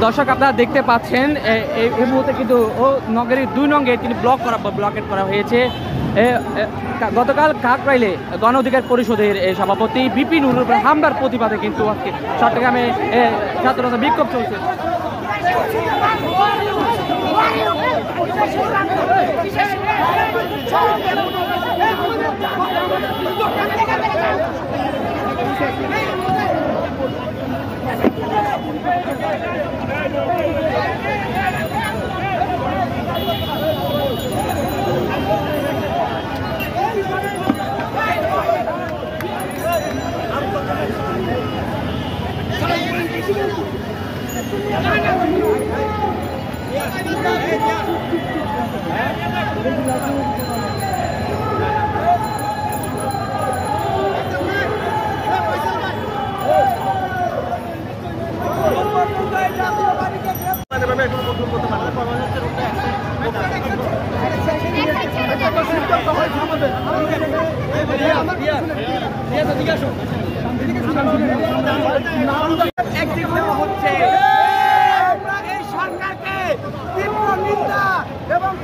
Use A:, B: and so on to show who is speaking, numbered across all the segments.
A: দর্শক আপনারা দেখতে পাচ্ছেন এই মুহূর্তে কিন্তু নগরীর 2 নঙ্গে তিনি ব্লকেট করা হয়েছে। গতকাল কাকরাইলে গণ অধিকার পরিষদের সভাপতি বিপিন নুরুর উপর হামলার প্রতিবাদে কিন্তু আজকে চট্টগ্রামে ছাত্ররা বিক্ষোভ চলছে।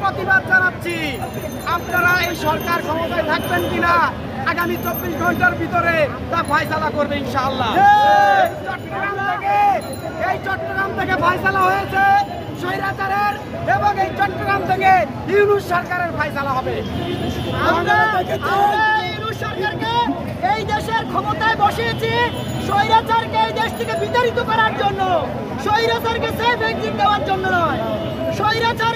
B: প্রতিবাদ জানাচ্ছি, আপনারা এই সরকার ক্ষমতায় থাকবেন কিনা আগামী 24 ঘন্টার ভিতরে তা ফয়সালা করবে ইনশাআল্লাহ। চট্টগ্রাম থেকে ফয়সালা হয়েছে স্বৈরাচারের, এবং এই চট্টগ্রাম থেকে ইউনূস সরকারের ফয়সালা হবে। আমরা ইউনূস সরকারকে এই দেশের ক্ষমতায় বসিয়েছি স্বৈরাচারকে এই দেশ থেকে বিতাড়িত করার জন্য, স্বৈরাচারকে সেফ এক্সিট দেওয়ার জন্য নয়। স্বৈরাচার